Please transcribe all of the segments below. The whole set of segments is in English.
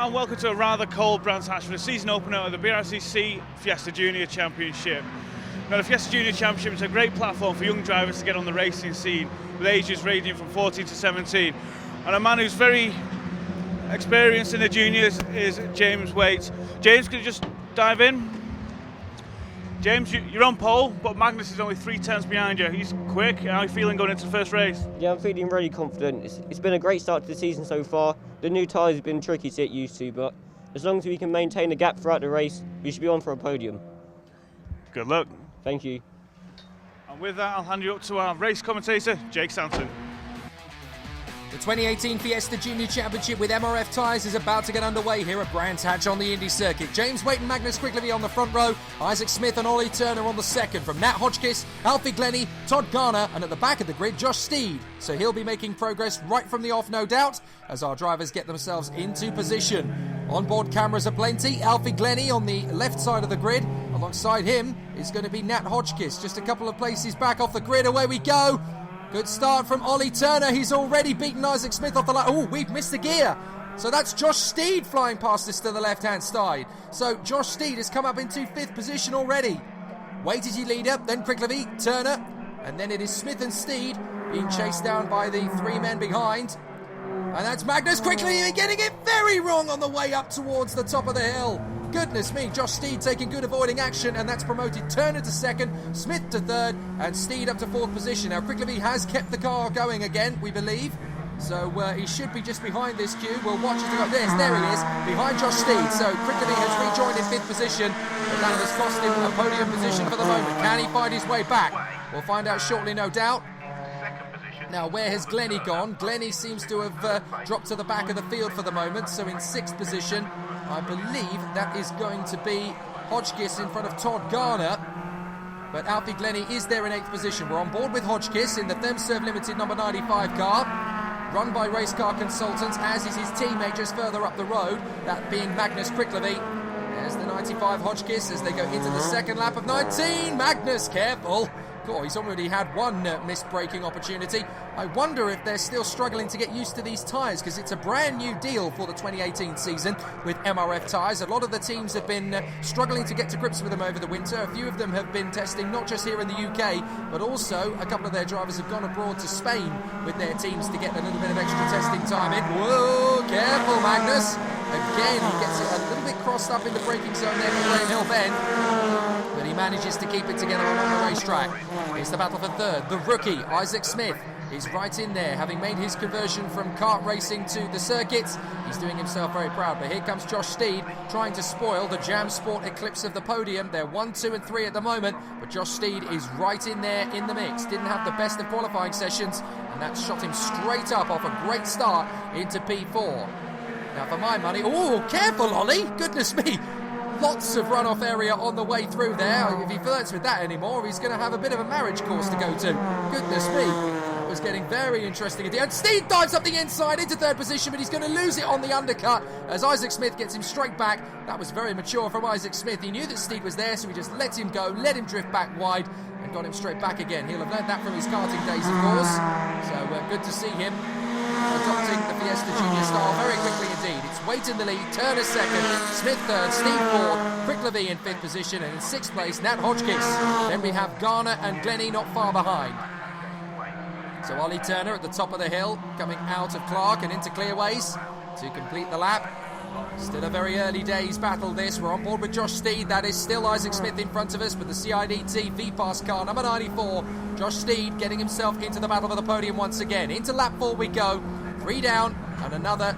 and welcome to a rather cold Brands Hatch for the season opener of the BRSCC Fiesta Junior Championship. Now, the Fiesta Junior Championship is a great platform for young drivers to get on the racing scene, with ages ranging from 14 to 17. And a man who's very experienced in the juniors is James Waite. James, could you just dive in? James, you're on pole, but Magnus is only 3 tenths behind you. He's quick. How are you feeling going into the first race? Yeah, I'm feeling really confident. It's been a great start to the season so far. The new tyres have been tricky to get used to, but as long as we can maintain the gap throughout the race, we should be on for a podium. Good luck. Thank you. And with that, I'll hand you up to our race commentator, Jake Sanson. The 2018 Fiesta Junior Championship with MRF Tyres is about to get underway here at Brands Hatch on the Indy circuit. James Waite and Magnus Quigley on the front row, Isaac Smith and Ollie Turner on the second. From Nat Hodgkiss, Alfie Glennie, Todd Garner, and at the back of the grid, Josh Steed. So he'll be making progress right from the off, no doubt, as our drivers get themselves into position. On-board cameras are plenty. Alfie Glennie on the left side of the grid. Alongside him is going to be Nat Hodgkiss, just a couple of places back off the grid. Away we go. Good start from Ollie Turner. He's already beaten Isaac Smith off the line. Oh, we've missed the gear. So that's Josh Steed flying past us to the left-hand side. So Josh Steed has come up into 5th position already. Waite is your leader, then Quigley, Turner, and then it is Smith and Steed being chased down by the 3 men behind. And that's Magnus Quigley getting it very wrong on the way up towards the top of the hill. Goodness me, Josh Steed taking good avoiding action, and that's promoted Turner to 2nd, Smith to 3rd, and Steed up to 4th position. Now, Quigley has kept the car going again, we believe. So he should be just behind this queue. We'll watch as he goes. There he is, behind Josh Steed. So Quigley has rejoined in 5th position, but that has cost him a podium position for the moment. Can he find his way back? We'll find out shortly, no doubt. Now, where has Glennie gone? Glennie seems to have dropped to the back of the field for the moment, so in 6th position, I believe that is going to be Hodgkiss in front of Todd Garner. But Alfie Glennie is there in 8th position. We're on board with Hodgkiss in the Themserve Limited number 95 car, run by Race Car Consultants, as is his teammate just further up the road, that being Magnus Quigley. There's the 95 Hodgkiss as they go into the 2nd lap of 19. Magnus, careful. Oh, he's already had one missed braking opportunity. I wonder if they're still struggling to get used to these tyres, because it's a brand new deal for the 2018 season with MRF Tyres. A lot of the teams have been struggling to get to grips with them over the winter. A few of them have been testing not just here in the UK, but also a couple of their drivers have gone abroad to Spain with their teams to get a little bit of extra testing time in. Whoa, careful, Magnus. Again, he gets it a little bit crossed up in the braking zone there for Graham Hill Bend, but he manages to keep it together along the racetrack. It's the battle for 3rd. The rookie, Isaac Smith, is right in there, having made his conversion from kart racing to the circuits. He's doing himself very proud, but here comes Josh Steed trying to spoil the Jam Sport eclipse of the podium. They're 1, 2 and 3 at the moment, but Josh Steed is right in there in the mix. Didn't have the best of qualifying sessions, and that shot him straight up off a great start into P4. Now, for my money, oh, careful, Ollie, goodness me. Lots of runoff area on the way through there. If he flirts with that anymore, he's going to have a bit of a marriage course to go to. Goodness me. That was getting very interesting at the end. Steed dives up the inside into 3rd position, but he's going to lose it on the undercut as Isaac Smith gets him straight back. That was very mature from Isaac Smith. He knew that Steed was there, so he just let him go, let him drift back wide, and got him straight back again. He'll have learned that from his karting days, of course. So good to see him adopting the Fiesta Junior style very quickly indeed. It's Waite in the lead, Turner 2nd, Smith 3rd, Steed 4th, Quigley in 5th position, and in 6th place, Nat Hodgkiss. Then we have Garner and Glennie not far behind. So Ollie Turner at the top of the hill, coming out of Clark and into Clearways to complete the lap. Still a very early days battle this. We're on board with Josh Steed. That is still Isaac Smith in front of us with the CIDT V-Pass car, number 94. Josh Steed getting himself into the battle for the podium once again. Into lap 4 we go. 3 down and another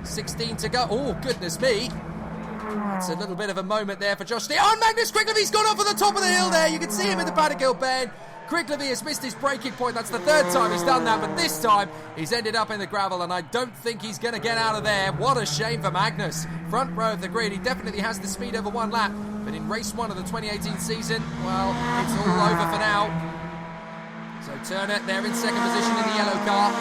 16 to go. Oh, goodness me. That's a little bit of a moment there for Josh Steed. Oh, Magnus Quigley, he's gone off at the top of the hill there. You can see him in the Paddock Hill Bend. Quigley has missed his braking point. That's the 3rd time he's done that, but this time he's ended up in the gravel, and I don't think he's going to get out of there. What a shame for Magnus. Front row of the grid. He definitely has the speed over 1 lap, but in race 1 of the 2018 season, well, it's all over for now. So Turner there in 2nd position in the yellow car.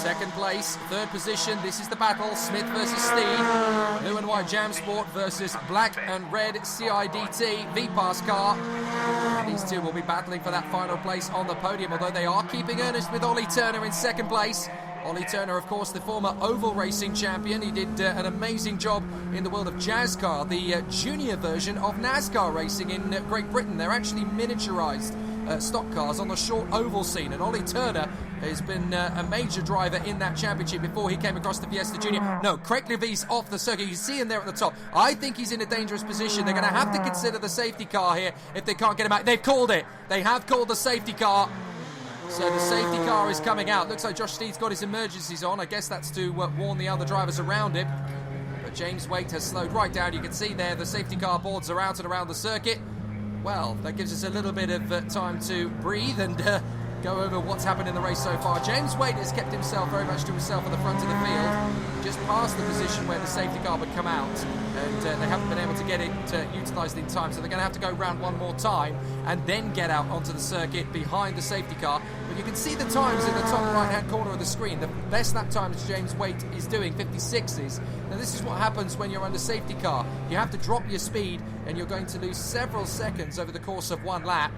2nd place, 3rd position. This is the battle. Smith versus Steed. Blue and white Jam Sport versus black and red CIDT V-Pass car. And these two will be battling for that final place on the podium, although they are keeping earnest with Ollie Turner in 2nd place. Ollie Turner, of course, the former oval racing champion. He did an amazing job in the world of JASCAR, the junior version of NASCAR racing in Great Britain. They're actually miniaturized stock cars on the short oval scene, and Ollie Turner has been a major driver in that championship before he came across the Fiesta Junior. No, Craig Levy's off the circuit. You see him there at the top. I think he's in a dangerous position. They're going to have to consider the safety car here if they can't get him out. They've called it. They have called the safety car. So the safety car is coming out. Looks like Josh Steed's got his emergencies on. I guess that's to warn the other drivers around him. But James Waite has slowed right down. You can see there the safety car boards are out and around the circuit. Well, that gives us a little bit of time to breathe and go over what's happened in the race so far. James Waite has kept himself very much to himself at the front of the field, just past the position where the safety car would come out, and they haven't been able to get it utilised in time, so they're going to have to go round one more time and then get out onto the circuit behind the safety car. But you can see the times in the top right-hand corner of the screen. The best lap times James Waite is doing, 56s. Now this is what happens when you're under safety car. You have to drop your speed, and you're going to lose several seconds over the course of one lap.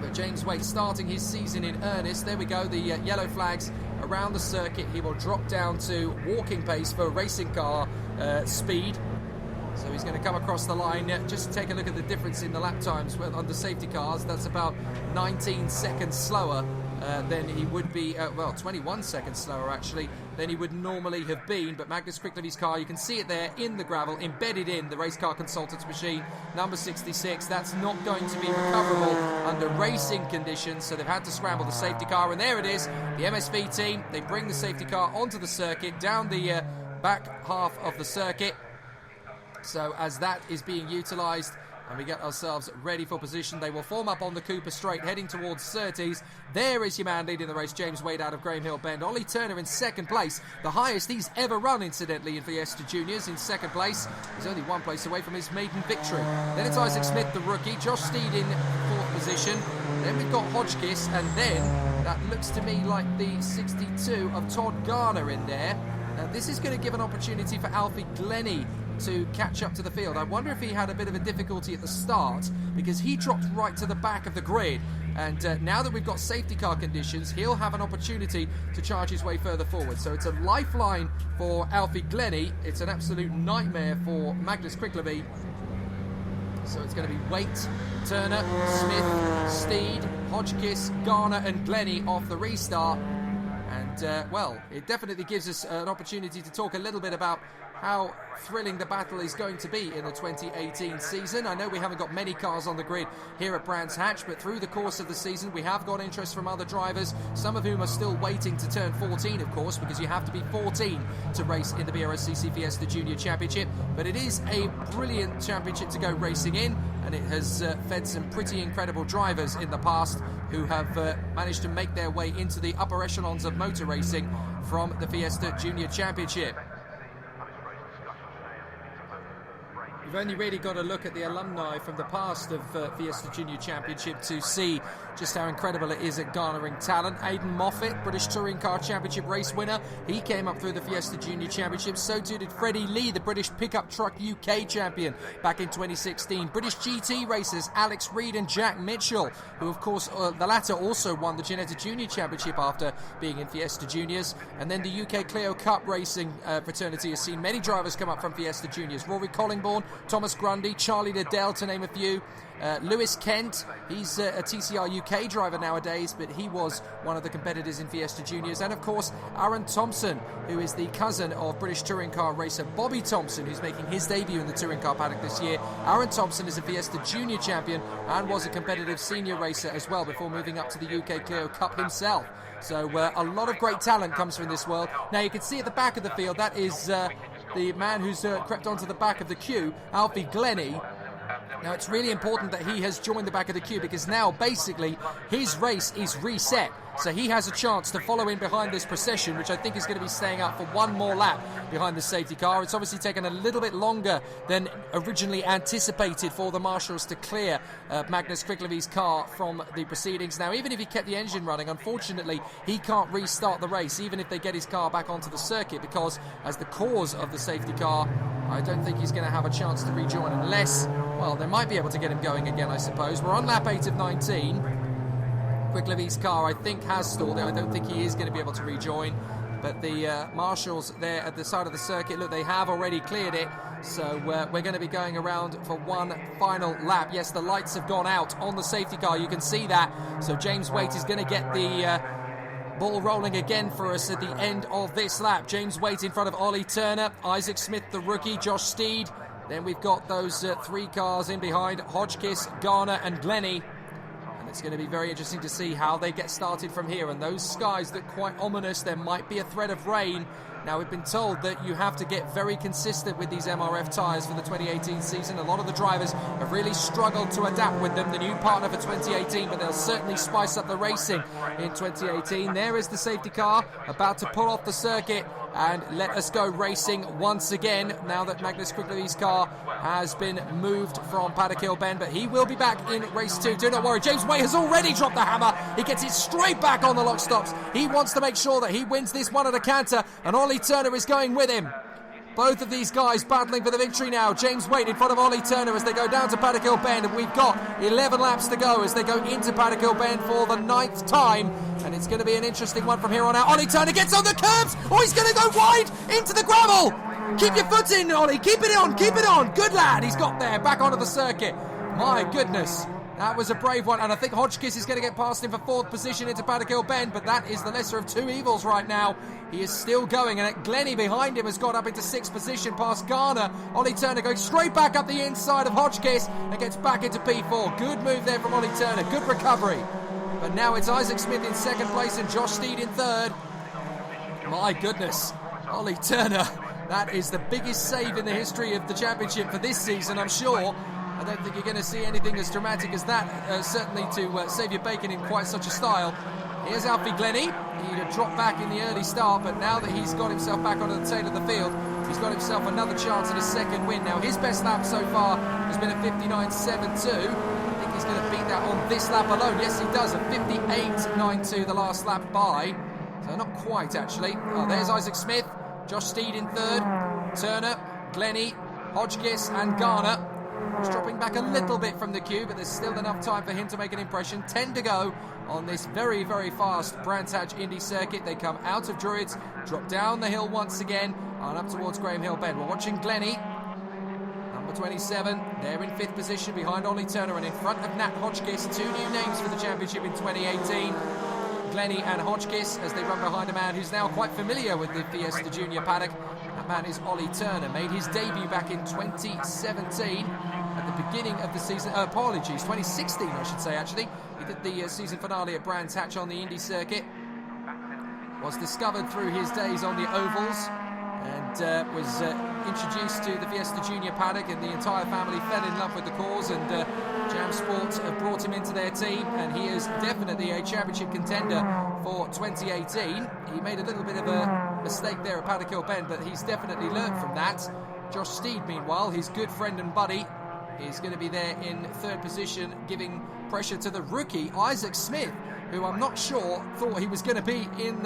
But James Waite starting his season in earnest. There we go, the yellow flags around the circuit. He will drop down to walking pace for racing car speed. So he's going to come across the line. Just take a look at the difference in the lap times under safety cars. That's about 19 seconds slower than he would be, 21 seconds slower actually than he would normally have been. But Magnus Quicklevy's car, you can see it there in the gravel, embedded in the race car consultant's machine, number 66. That's not going to be recoverable under racing conditions, so they've had to scramble the safety car, and there it is, the MSV team. They bring the safety car onto the circuit, down the back half of the circuit. So as that is being utilised and we get ourselves ready for position, they will form up on the Cooper Straight, heading towards Surtees. There is your man leading the race, James Waite out of Graham Hill Bend. Ollie Turner in second place, the highest he's ever run, incidentally, in Fiesta Juniors, in second place. He's only one place away from his maiden victory. Then it's Isaac Smith, the rookie, Josh Steed in fourth position. Then we've got Hodgkiss, and then that looks to me like the 62 of Todd Garner in there. Now this is going to give an opportunity for Alfie Glennie to catch up to the field. I wonder if he had a bit of a difficulty at the start, because he dropped right to the back of the grid, and now that we've got safety car conditions, he'll have an opportunity to charge his way further forward. So it's a lifeline for Alfie Glennie. It's an absolute nightmare for Magnus Quicklevi. So it's going to be Waite, Turner, Smith, Steed, Hodgkiss, Garner and Glennie off the restart. And well, it definitely gives us an opportunity to talk a little bit about how thrilling the battle is going to be in the 2018 season. I know we haven't got many cars on the grid here at Brands Hatch, but through the course of the season we have got interest from other drivers, some of whom are still waiting to turn 14, of course, because you have to be 14 to race in the BRSCC Fiesta Junior Championship. But it is a brilliant championship to go racing in, and it has fed some pretty incredible drivers in the past who have managed to make their way into the upper echelons of motor racing from the Fiesta Junior Championship. You've only really got to look at the alumni from the past of Fiesta Junior Championship to see just how incredible it is at garnering talent. Aidan Moffat, British Touring Car Championship race winner, he came up through the Fiesta Junior Championship. So too did Freddie Lee, the British Pickup Truck UK champion back in 2016. British GT racers Alex Reed and Jack Mitchell, who of course the latter also won the Ginetta Junior Championship after being in Fiesta Juniors. And then the UK Clio Cup racing fraternity has seen many drivers come up from Fiesta Juniors. Rory Collingbourne, Thomas Grundy, Charlie Liddell, to name a few. Lewis Kent, he's a TCR UK driver nowadays, but he was one of the competitors in Fiesta Juniors. And of course Aaron Thompson, who is the cousin of British touring car racer Bobby Thompson, who's making his debut in the touring car paddock this year. Aaron Thompson is a Fiesta Junior champion and was a competitive senior racer as well before moving up to the UK Clio Cup himself. So a lot of great talent comes from this world. Now you can see at the back of the field, that is the man who's crept onto the back of the queue, Alfie Glennie. Now it's really important that he has joined the back of the queue, because now basically his race is reset. So he has a chance to follow in behind this procession, which I think is going to be staying out for one more lap behind the safety car. It's obviously taken a little bit longer than originally anticipated for the marshals to clear Magnus Quicklevy's car from the proceedings. Now, even if he kept the engine running, unfortunately, he can't restart the race, even if they get his car back onto the circuit, because as the cause of the safety car, I don't think he's going to have a chance to rejoin unless, well, they might be able to get him going again, I suppose. We're on lap 8 of 19. Quicklevy's car, I think, has stalled it. I don't think he is going to be able to rejoin. But the marshals there at the side of the circuit, look, they have already cleared it. So we're going to be going around for one final lap. Yes, the lights have gone out on the safety car. You can see that. So James Waite is going to get the ball rolling again for us at the end of this lap. James Waite in front of Ollie Turner, Isaac Smith, the rookie, Josh Steed. Then we've got those three cars in behind, Hodgkiss, Garner and Glennie. It's going to be very interesting to see how they get started from here, and those skies look quite ominous. There might be a threat of rain. Now, we've been told that you have to get very consistent with these MRF tyres for the 2018 season. A lot of the drivers have really struggled to adapt with them, the new partner for 2018, but they'll certainly spice up the racing in 2018. There is the safety car about to pull off the circuit and let us go racing once again now that Magnus Quicklevy's car has been moved from Paddock Hill Bend, but he will be back in race 2. Do not worry, James Waite has already dropped the hammer. He gets it straight back on the lock stops. He wants to make sure that he wins this one at a canter, and Ollie Turner is going with him. Both of these guys battling for the victory now. James Waite in front of Ollie Turner as they go down to Paddock Hill Bend, and we've got 11 laps to go as they go into Paddock Hill Bend for the 9th time, and it's going to be an interesting one from here on out. Ollie Turner gets on the curbs. Oh, he's going to go wide into the gravel. Keep your foot in, Ollie. Keep it on, keep it on. Good lad. He's got there, back onto the circuit. My goodness. That was a brave one, and I think Hodgkiss is going to get past him for 4th position into Paddock Hill Bend, but that is the lesser of two evils right now. He is still going, and Glennie behind him has got up into 6th position past Garner. Ollie Turner going straight back up the inside of Hodgkiss and gets back into P4. Good move there from Ollie Turner, good recovery. But now it's Isaac Smith in 2nd place and Josh Steed in 3rd. My goodness, Ollie Turner, that is the biggest save in the history of the championship for this season, I'm sure. I don't think you're going to see anything as dramatic as that, certainly to save your bacon in quite such a style. Here's Alfie Glennie. He had dropped back in the early start, but now that he's got himself back onto the tail of the field, he's got himself another chance at a second win. Now, his best lap so far has been a 59.72. I think he's going to beat that on this lap alone. Yes, he does, a 58.92 the last lap by. So not quite, actually. Oh, there's Isaac Smith, Josh Steed in 3rd, Turner, Glennie, Hodgkiss and Garner. He's dropping back a little bit from the queue, but there's still enough time for him to make an impression. 10 to go on this very, very fast Brands Hatch Indy circuit. They come out of Druids, drop down the hill once again, and up towards Graham Hill Bend. We're watching Glennie, number 27. They're in 5th position behind Ollie Turner and in front of Nat Hodgkiss. 2 new names for the championship in 2018. Glennie and Hodgkiss as they run behind a man who's now quite familiar with the Fiesta Junior paddock. That man is Ollie Turner, made his debut back in 2017 at the beginning of the season. 2016 I should say, actually. He did the season finale at Brands Hatch on the Indy circuit. Was discovered through his days on the ovals and was introduced to the Fiesta Junior paddock, and the entire family fell in love with the cause, and Jam Sport have brought him into their team, and he is definitely a championship contender for 2018. He made a little bit of a mistake there at Paddock Hill Bend, but he's definitely learned from that. Josh Steed, meanwhile, his good friend and buddy, is going to be there in 3rd position, giving pressure to the rookie, Isaac Smith, who I'm not sure thought he was going to be in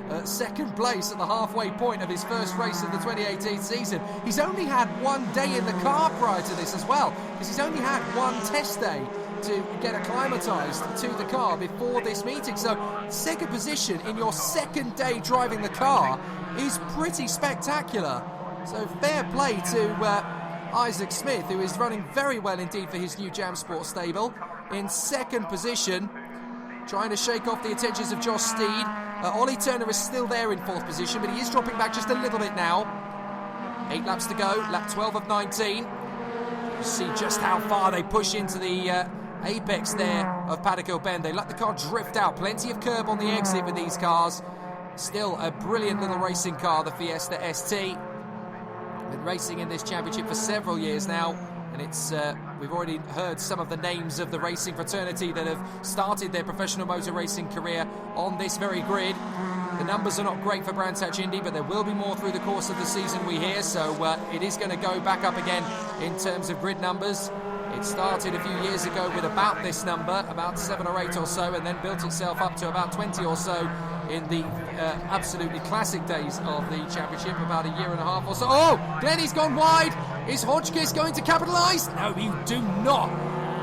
2nd place at the halfway point of his first race of the 2018 season. He's only had one day in the car prior to this as well, because he's only had one test day to get acclimatised to the car before this meeting. So 2nd position in your 2nd day driving the car is pretty spectacular. So fair play to Isaac Smith, who is running very well indeed for his new Jam Sport stable, in 2nd position, trying to shake off the attentions of Josh Steed. Ollie Turner is still there in 4th position, but he is dropping back just a little bit now. 8 laps to go, lap 12 of 19. You see just how far they push into the apex there of Paddock Hill Bend. They let the car drift out. Plenty of curb on the exit with these cars. Still a brilliant little racing car, the Fiesta ST. Been racing in this championship for several years now, and it's we've already heard some of the names of the racing fraternity that have started their professional motor racing career on this very grid. The numbers are not great for Brands Hatch Indy, but there will be more through the course of the season, we hear, so it is going to go back up again in terms of grid numbers. It started a few years ago with about this number, about 7 or 8 or so, and then built itself up to about 20 or so in the absolutely classic days of the championship, about a year and a half or so. Oh, Glennie's gone wide. Is Hodgkiss going to capitalise? No, you do not.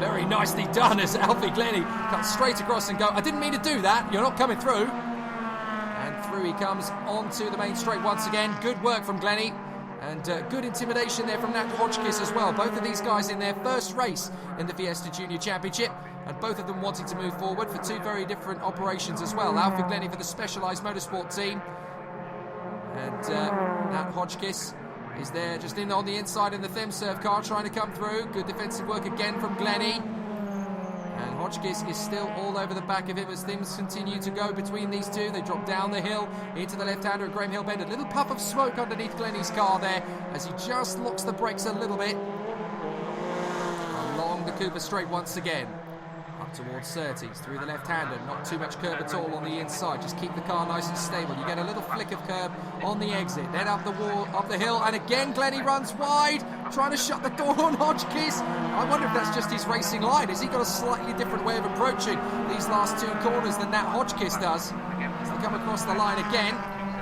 Very nicely done as Alfie Glennie comes straight across and go, I didn't mean to do that, you're not coming through. And through he comes onto the main straight once again. Good work from Glennie. And good intimidation there from Nat Hodgkiss as well. Both of these guys in their first race in the Fiesta Junior Championship, and both of them wanting to move forward for two very different operations as well. Alfie Glennie for the Specialised Motorsport team, and Nat Hodgkiss is there just in on the inside in the Themserve car trying to come through. Good defensive work again from Glennie. And Hodgkiss is still all over the back of him as things continue to go between these two. They drop down the hill into the left-hander at Graham Hill Bend. A little puff of smoke underneath Glennie's car there as he just locks the brakes a little bit. Along the Cooper straight once again. Up towards Surtees through the left-hander. Not too much curb at all on the inside. Just keep the car nice and stable. You get a little flick of curb on the exit. Then up the wall, up the hill. And again, Glennie runs wide, trying to shut the door on Hodgkiss. I wonder if that's just his racing line. Has he got a slightly different way of approaching these last two corners than Nat Hodgkiss does? As they come across the line again,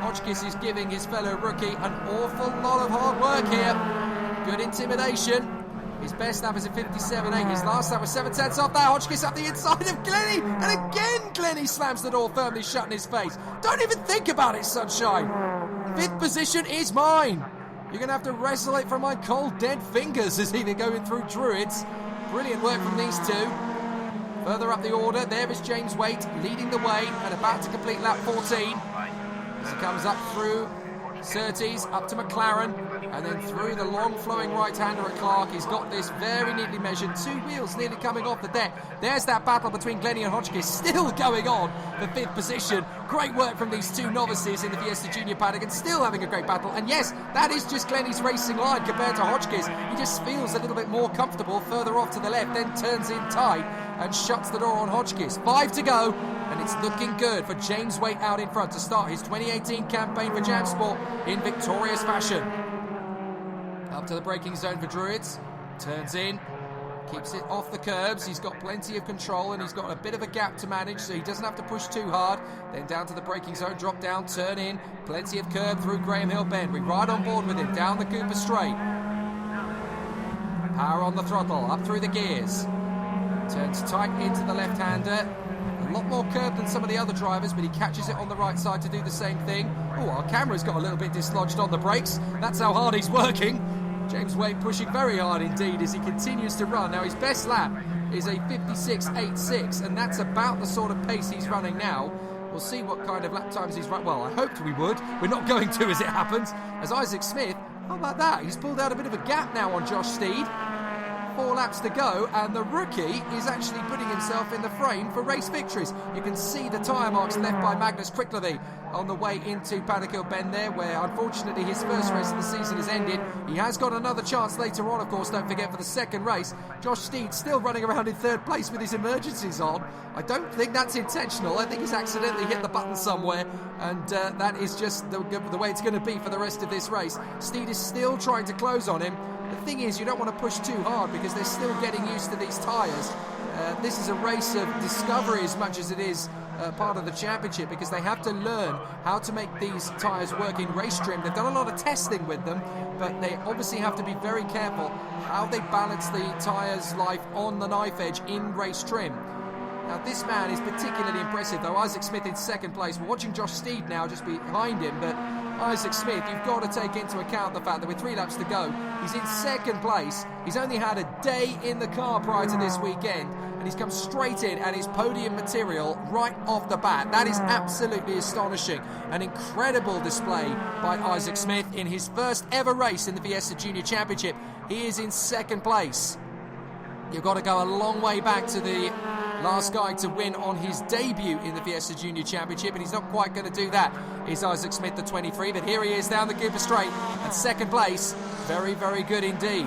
Hodgkiss is giving his fellow rookie an awful lot of hard work here. Good intimidation. His best lap is a 57.8. His last lap was 7/10 off that. Hodgkiss up the inside of Glennie. And again, Glennie slams the door firmly shut in his face. Don't even think about it, Sunshine. 5th position is mine. You're going to have to wrestle it from my cold, dead fingers as they're going through Druids. Brilliant work from these two. Further up the order, there is James Waite leading the way and about to complete lap 14. As he comes up through Surtees, up to McLaren, and then through the long flowing right-hander at Clark. He's got this very neatly measured. 2 wheels nearly coming off the deck. There's that battle between Glennie and Hodgkiss still going on for 5th position. Great work from these two novices in the Fiesta Junior paddock and still having a great battle. And yes, that is just Glennie's racing line compared to Hodgkiss. He just feels a little bit more comfortable further off to the left, then turns in tight and shuts the door on Hodgkiss. 5 to go, and it's looking good for James Waite out in front to start his 2018 campaign for Jam Sport in victorious fashion. Up to the braking zone for Druids. Turns in. Keeps it off the curbs. He's got plenty of control and he's got a bit of a gap to manage, so he doesn't have to push too hard. Then down to the braking zone, drop down, turn in. Plenty of curb through Graham Hill Bend. We ride on board with him down the Cooper Straight. Power on the throttle, up through the gears. Turns tight into the left-hander. A lot more curb than some of the other drivers, but he catches it on the right side to do the same thing. Oh, our camera's got a little bit dislodged on the brakes. That's how hard he's working. James Waite pushing very hard indeed as he continues to run. Now his best lap is a 56.86, and that's about the sort of pace he's running now. We'll see what kind of lap times he's run. Well, I hoped we would. We're not going to as it happens. As Isaac Smith, how about that? He's pulled out a bit of a gap now on Josh Steed. 4 laps to go, and the rookie is actually putting himself in the frame for race victories. You can see the tyre marks left by Magnus Krickleby on the way into Paddock Hill Bend there, where unfortunately his first race of the season has ended. He has got another chance later on, of course, don't forget, for the second race. Josh Steed still running around in 3rd place with his emergencies on. I don't think that's intentional. I think he's accidentally hit the button somewhere, and that is just the way it's going to be for the rest of this race. Steed is still trying to close on him. The thing is, you don't want to push too hard because they're still getting used to these tyres. This is a race of discovery as much as it is part of the championship, because they have to learn how to make these tyres work in race trim. They've done a lot of testing with them, but they obviously have to be very careful how they balance the tyres' life on the knife edge in race trim. Now this man is particularly impressive though. Isaac Smith in 2nd place. We're watching Josh Steed now just behind him, but Isaac Smith, you've got to take into account the fact that with 3 laps to go, he's in 2nd place. He's only had a day in the car prior to this weekend, and he's come straight in at his podium material right off the bat. That is absolutely astonishing. An incredible display by Isaac Smith in his first ever race in the Fiesta Junior Championship. He is in 2nd place. You've got to go a long way back to the last guy to win on his debut in the Fiesta Junior Championship, and he's not quite going to do that. Is Isaac Smith, the 23, but here he is down the Cooper Straight at 2nd place. Very, very good indeed.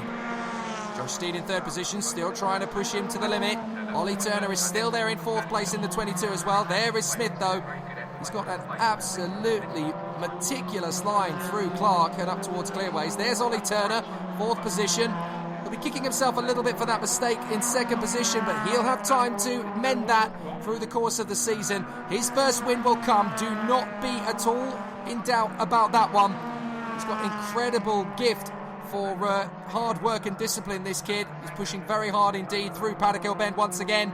Josh Steed in 3rd position, still trying to push him to the limit. Ollie Turner is still there in 4th place in the 22 as well. There is Smith though. He's got an absolutely meticulous line through Clark and up towards Clearways. There's Ollie Turner, 4th position. He'll be kicking himself a little bit for that mistake in 2nd position, but he'll have time to mend that through the course of the season. His first win will come. Do not be at all in doubt about that one. He's got incredible gift for hard work and discipline, this kid. He's pushing very hard indeed through Paddock Hill Bend once again.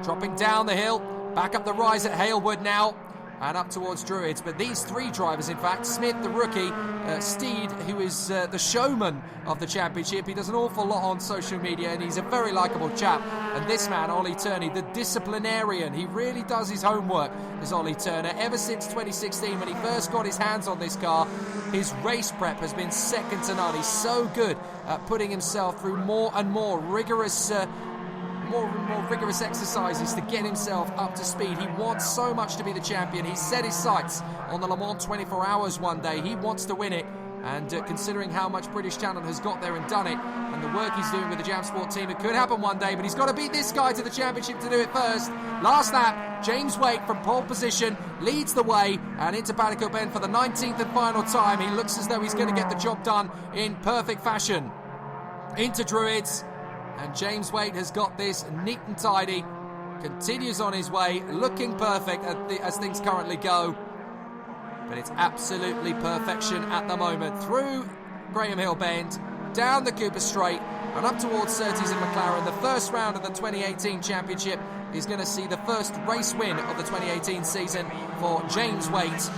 Dropping down the hill, back up the rise at Halewood now, and up towards Druids. But these three drivers, in fact, Smith, the rookie, Steed, who is the showman of the championship. He does an awful lot on social media, and he's a very likeable chap. And this man, Ollie Turney, the disciplinarian, he really does his homework, is Ollie Turner. Ever since 2016, when he first got his hands on this car, his race prep has been second to none. He's so good at putting himself through more and more rigorous more rigorous exercises to get himself up to speed. He wants so much to be the champion. He set his sights on the Le Mans 24 Hours one day. He wants to win it, and considering how much British talent has got there and done it, and the work he's doing with the Jam Sport team, it could happen one day, but he's got to beat this guy to the championship to do it first. Last lap, James Waite from pole position leads the way and into Paddock Hill Bend for the 19th and final time. He looks as though he's going to get the job done in perfect fashion. Into Druids. And James Waite has got this neat and tidy, continues on his way, looking perfect as things currently go. But it's absolutely perfection at the moment. Through Graham Hill Bend, down the Cooper Straight, and up towards Surtees and McLaren. The first round of the 2018 championship is going to see the first race win of the 2018 season for James Waite.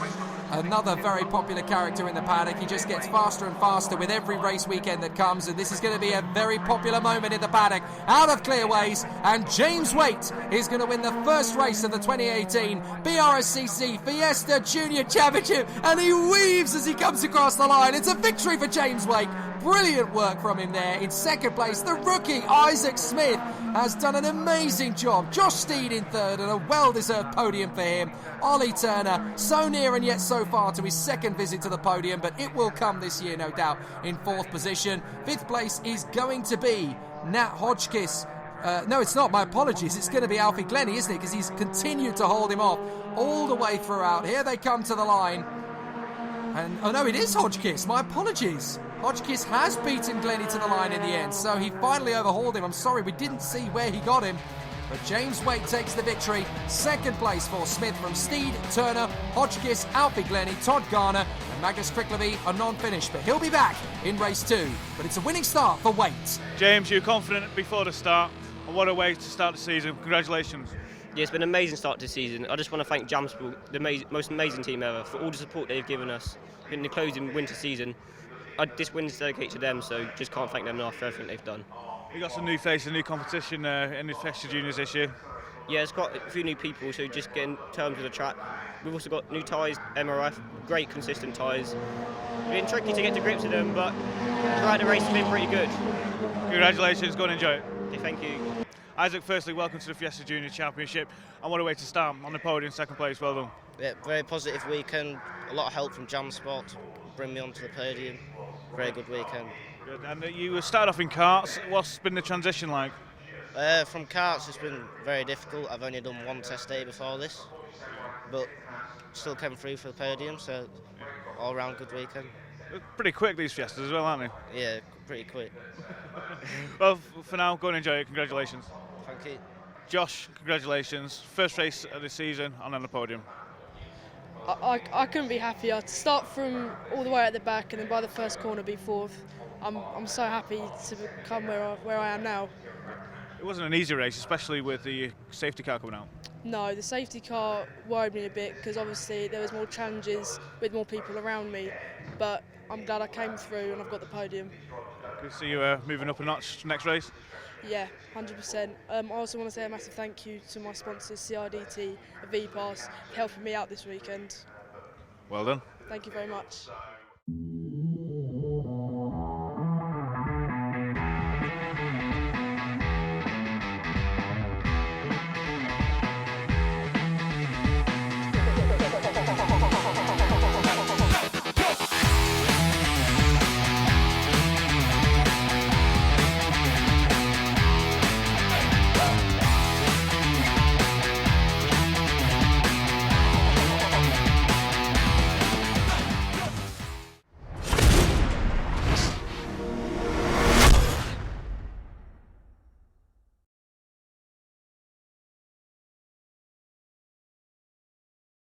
Another very popular character in the paddock. He just gets faster and faster with every race weekend that comes, and this is going to be a very popular moment in the paddock. Out of clearways, and James Waite is going to win the first race of the 2018 BRSCC Fiesta Junior Championship, and he weaves as he comes across the line. It's a victory for James Waite. Brilliant work from him there. In second place, the rookie Isaac Smith has done an amazing job. Josh Steed in third, and a well-deserved podium for him. Ollie Turner, so near and yet so far to his second visit to the podium, but it will come this year, no doubt, in fourth position. Fifth place is going to be Nat Hodgkiss. No, it's not. My apologies. It's going to be Alfie Glennie, isn't it? Because he's continued to hold him off all the way throughout. Here they come to the line. And, oh no, it is Hodgkiss. My apologies. Hodgkiss has beaten Glennie to the line in the end, so he finally overhauled him. I'm sorry, we didn't see where he got him. But James Waite takes the victory. Second place for Smith from Steed, Turner, Hodgkiss, Alfie Glennie, Todd Garner, and Magnus Krickleby are non-finished. But he'll be back in race 2. But it's a winning start for Waite. James, you were confident before the start, and what a way to start the season. Congratulations. Yeah, it's been an amazing start to the season. I just want to thank Jam Sport, the most amazing team ever, for all the support they've given us in the closing winter season. This win is dedicated to them, so just can't thank them enough for everything they've done. You got some new faces, new competition in the Fiesta Juniors this year. Yeah, it's got a few new people, so just getting terms with the track. We've also got new tyres, MRF, great consistent tyres. It's been tricky to get to grips with them, but throughout the race it's been pretty good. Congratulations, go and enjoy it. Okay, thank you. Isaac, firstly, welcome to the Fiesta Junior Championship. And what a way to start on the podium, second place, well done. Yeah, very positive weekend, a lot of help from Jam Sport to bring me onto the podium. Very good weekend. Good. And you started off in karts. What's been the transition like? From karts, it's been very difficult. I've only done one test day before this, but still came through for the podium, so all round good weekend. They're pretty quick, these Fiestas as well, aren't they? Yeah, pretty quick. Well, for now, go and enjoy it. Congratulations. Thank you. Josh, congratulations. First race of the season and on the podium. I couldn't be happier. To start from all the way at the back and then by the first corner be fourth, I'm so happy to come where I am now. It wasn't an easy race, especially with the safety car coming out. No, the safety car worried me a bit because obviously there was more challenges with more people around me, but I'm glad I came through and I've got the podium. Good to see you moving up a notch next race. Yeah, 100%. I also want to say a massive thank you to my sponsors, CRDT and VPass, for helping me out this weekend. Well done. Thank you very much.